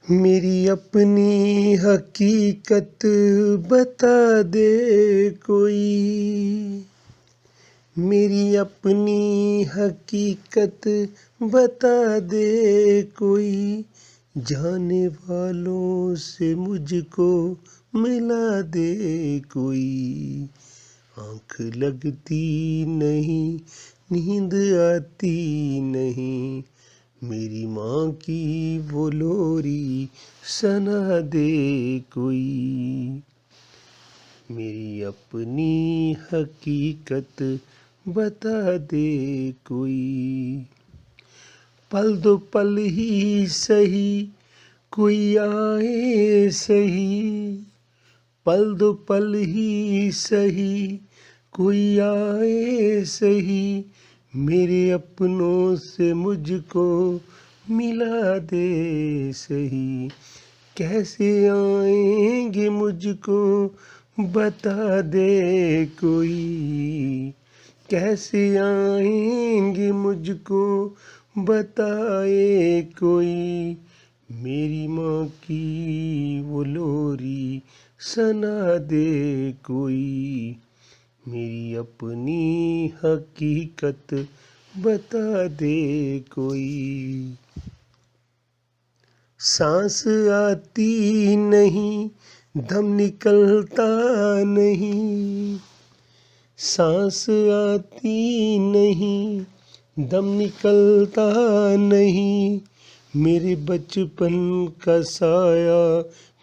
मेरी अपनी हकीकत बता दे कोई, मेरी अपनी हकीकत बता दे कोई, जाने वालों से मुझको मिला दे कोई। आँख लगती नहीं, नींद आती नहीं, मेरी माँ की वो लोरी सुना दे कोई। मेरी अपनी हकीकत बता दे कोई। पल दो पल ही सही, कोई आए सही, पल दो पल ही सही, कोई आए सही, मेरे अपनों से मुझको मिला दे सही। कैसे आएंगे मुझको बता दे कोई, कैसे आएंगे मुझको बताए कोई, मेरी माँ की वो लोरी सुना दे कोई। मेरी अपनी हकीकत बता दे कोई। सांस आती नहीं, दम निकलता नहीं, सांस आती नहीं, दम निकलता नहीं, मेरे बचपन का साया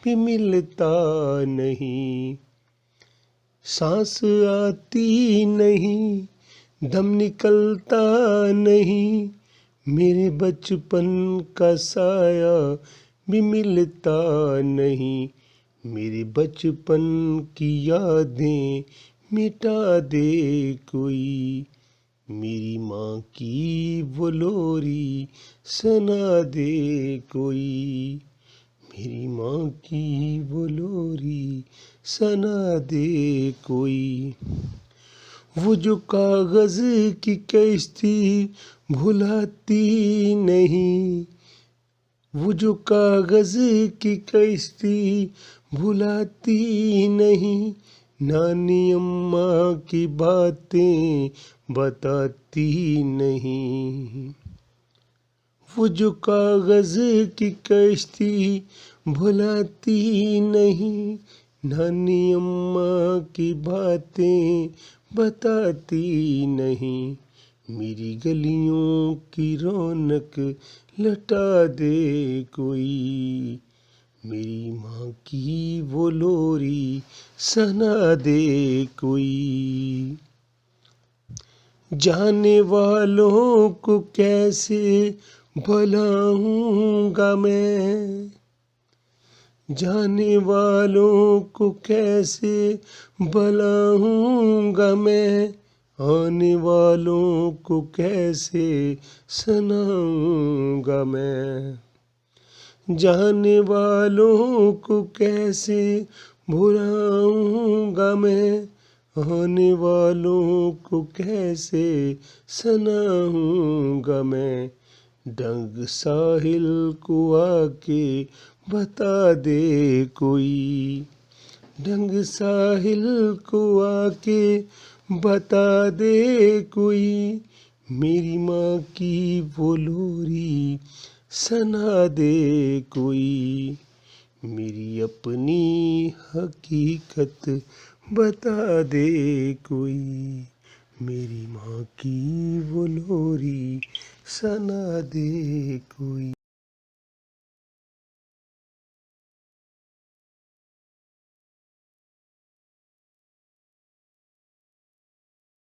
भी मिलता नहीं। सांस आती नहीं, दम निकलता नहीं, मेरे बचपन का साया भी मिलता नहीं, मेरे बचपन की यादें मिटा दे कोई, मेरी माँ की वो लोरी सुना दे कोई, मेरी माँ की वो लोरी सुना दे कोई। वो जो कागज़ की कश्ती भुलाती नहीं, वो जो कागज़ की कश्ती भुलाती नहीं, नानी अम्मा की बातें बताती नहीं। वो जो कागज़ की कश्ती भुलाती नहीं, नानी अम्मा की बातें बताती नहीं, मेरी गलियों की रौनक लौटा दे कोई, मेरी माँ की वो लोरी सुना दे कोई। जाने वालों को कैसे भुलाऊंगा मैं, जाने वालों को कैसे भुलाऊंगा मैं, आने वालों को कैसे सुनाऊंगा मैं। जाने वालों को कैसे भुलाऊंगा मैं, आने वालों को कैसे सुनाऊंगा मैं। डंग साहिल को आके बता दे कोई, डंग साहिल को आके बता दे कोई, मेरी माँ की वो लोरी सुना दे कोई, मेरी अपनी हकीकत बता दे कोई, मेरी माँ की वो लोरी सुना दे कोई।